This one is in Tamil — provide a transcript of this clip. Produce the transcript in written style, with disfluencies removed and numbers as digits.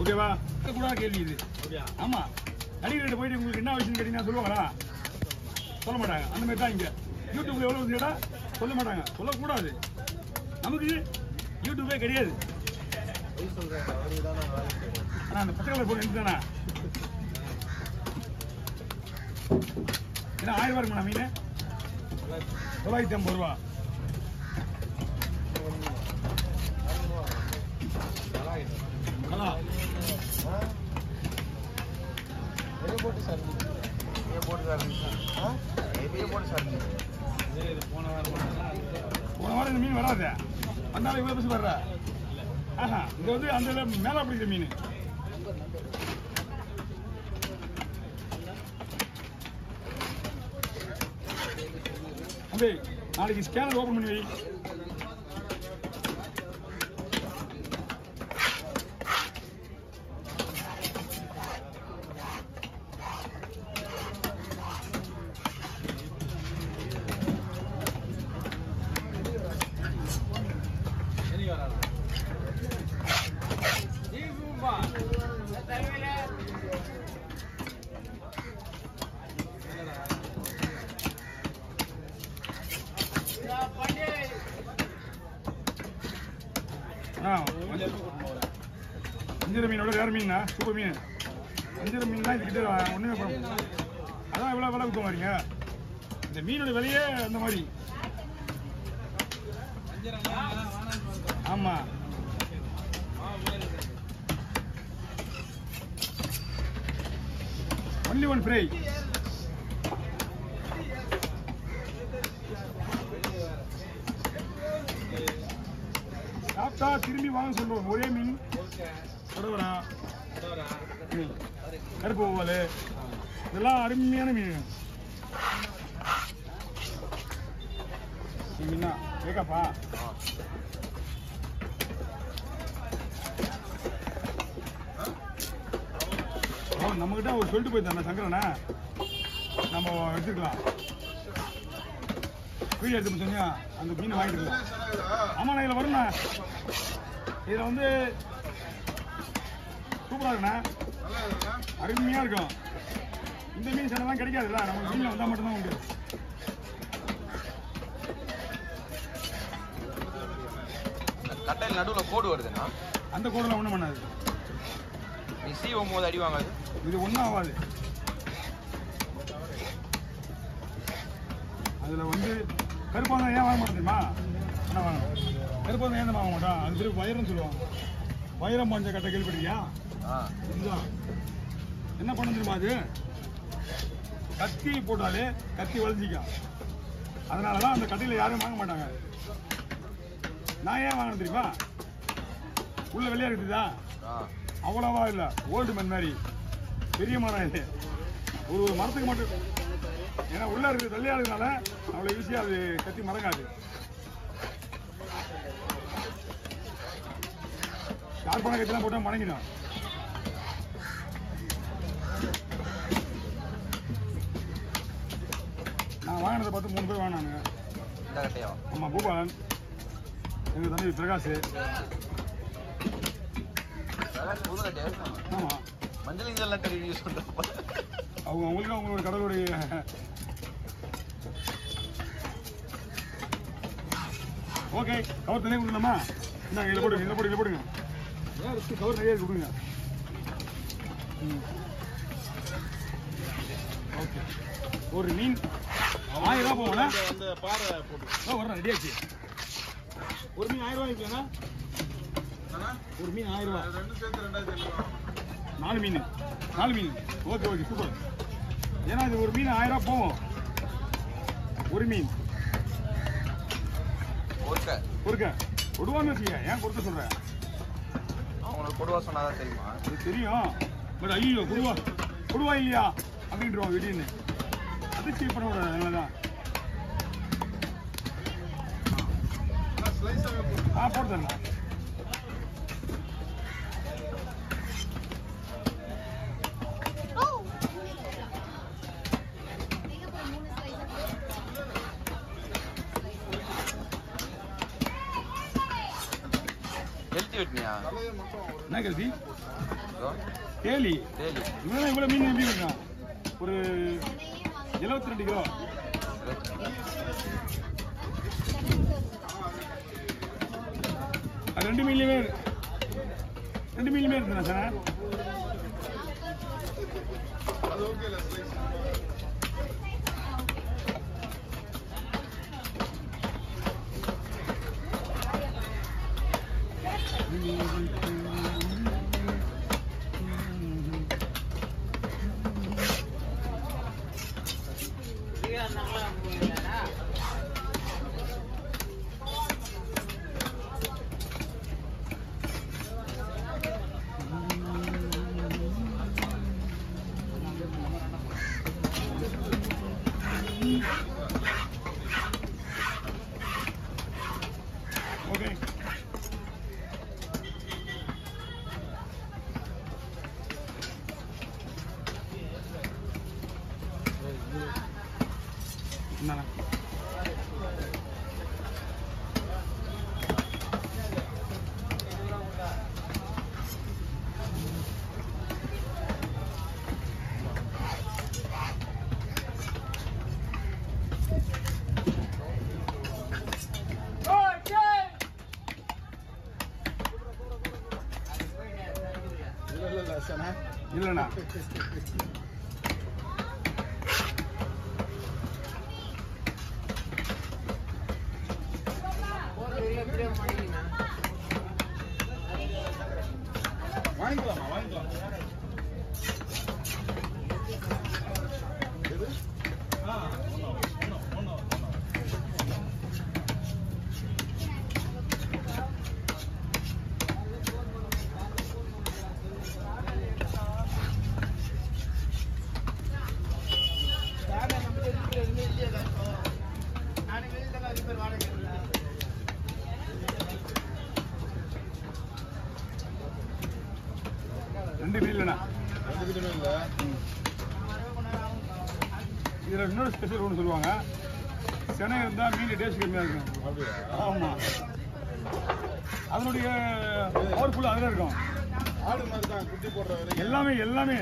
ஓகேவா? கூட கேள்வி இது. ஆமா, நடிகர்கிட்ட போயிட்டு உங்களுக்கு என்ன விஷயம் கேட்டீங்கன்னா சொல்லுவாங்களா? சொல்ல மாட்டாங்க. அந்த மாதிரி தான் இங்க யூடியூப்ல எவ்வளவு கேட்டா சொல்ல மாட்டாங்க, சொல்லக்கூடாது. நமக்கு யூடியூபே கிடையாது. ஆனா அந்த பச்சை கலர் போட்டு தானே ஏன்னா 1000 ரூபா இருக்குண்ணா மீன் 950 ரூபா. போன வாரம் இந்த மீன் வராது, வந்தாலும் இவ்வளவு பஸ் வர்ற. ஆஹா, இது வந்து அந்த மேல பிடிக்கிற மீன். நாளைக்கு ஸ்கேனர் ஓபன் பண்ணி வை. அஞ்சரை மீனோட வேற மீனா சூப்பர் மீன். அஞ்சரை மீன் தான் இதுக்கிட்ட ஒண்ணுமே பண்ண. அதான் எவ்வளவு விலை கொடுக்க மாட்டீங்க. இந்த மீனோட விலையே அந்த மாதிரி. ஆமா, ஒன்லி ஒன் ஃப்ரை. சாப்பிட்டா திரும்பி வாங்க சொல்லுவோம். ஒரே மீன் கடவரா, கருப்பு ஓவல், இதெல்லாம் அருமையான மீன். மீனா கேக்காப்பா. நம்ம கிட்ட அவர் சொல்லிட்டு போயிருந்தாங்க சங்கரனா, நம்ம எடுத்துக்கலாம். வீடியோ எடுத்து சொன்னா அந்த மீனை வாங்கிட்டு இருக்கலாம். ஆமா, நான் இதில் வரும்ண்ணா. இதில் வந்து சூப்பராக இருக்குண்ணா, அருமையாக இருக்கும். இந்த மீன் சனெல்லாம் கிடைக்காதுல்ல, நம்ம மீனில் வந்தால் மட்டும்தான் உண்டு. கட்டையில் நடுவில் கோடு வருதுண்ணா, அந்த கோடெல்லாம் ஒன்றும் பண்ணாது. சீவும் போது அடி வாங்காது. இது ஒன்றும் ஆகாது. அதில் வந்து கருப்பாங்க ஏன் வாங்க மாட்டேன் தெரியுமா? ஆனால் வாங்க கருப்பாங்க ஏன் வாங்க மாட்டான், அது பேர் வைரம்னு சொல்லுவாங்க. வைரம் பாஞ்ச கட்டை கேள்விப்பட்டியா? இதுதான் என்ன பண்ண தெரியுமா? அது கத்தி போட்டாலே கத்தி வளைஞ்சிக்கும். அதனால தான் அந்த கட்டையில் யாரும் வாங்க மாட்டாங்க. நான் ஏன் வாங்கணும் தெரியுமா? உள்ள வெளியே இருக்குதா, அவ்வளவா இல்லை, ஓல்டு மண் மாதிரி பெரிய மரம். இது ஒரு மரத்துக்கு மட்டும், ஏன்னா உள்ள இருக்கு தள்ளியா இருக்கிறதுனால அவ்வளோ ஈஸியாக அது கத்தி மறக்காது. ஷார்ப்பான கத்திலாம் போட்டால் மடங்கிடும். நான் வாங்கினதை பார்த்து 3 பேர் வாங்கினாங்க. ஆமாம், பூபாலன், எங்கள் தம்பி பிரகாஷ். ஆமாம், மஞ்சள் இஞ்செல்லாம் கறி யூஸ் பண்ணுறப்ப அவங்களுக்கு அவங்களோட கடவுளுடைய. ஓகே, கவர் தனியாக கொடுக்கலாமா? இந்தாங்க, இதில் போடுங்க, இதில் போடுங்க, இதில் போடுங்க. ஏன் கவர் நிறைய கொடுங்க. ஓகே, ஒரு மீன் 1000 ரூபா போவோண்ணா. வர்றேன், ரெடியாச்சு. ஒரு மீன் 1000 ரூபாய் இருக்குண்ணா. ஒரு மீன் 1000 ரூபா. 4 மீன். Okay okay, super. ஏன்னா இது ஒரு மீன் 1000 ரூபா போகும். ஒரு மீன் பொறுக்க கொடுவான்னு வச்சுக்க. ஏன் கொடுக்க சொல்றேன்? அவங்களுக்கு கொடுவா சொன்னாதான் தெரியுமா? அது தெரியும். பட் ஐயோ கொடுவா இல்லையா அப்படின்றோம் திடீர்னு. அது சீப் பண்ண விடாது. அதனாலதான் போடுறேன். ஹெல்த்தி வெட்டினியா? என்ன கருதி இதோ, தேலி தேலி இவன் இவ்வளவு மீன் எப்படி இருக்கான் ஒரு 72 கிலோ அது 2 மீன்லயுமே இருக்குண்ணா சார் ஓகே என்னண்ணா இல்லண்ணா வாங்கிக்கலாமா வாங்கிக்கலாம் ரெண்டு மீன் இல்லைண்ணா இதுல இன்னொரு ஸ்பெஷல் ஒன்று சொல்லுவாங்க சென்னை இருந்தா மீன் டேஸ்ட் கம்மியா இருக்கும் ஆமா அதனுடைய பவர்ஃபுல் அதுல இருக்கும் ஆடு மாதிரி தான் குட்டி போடுற எல்லாமே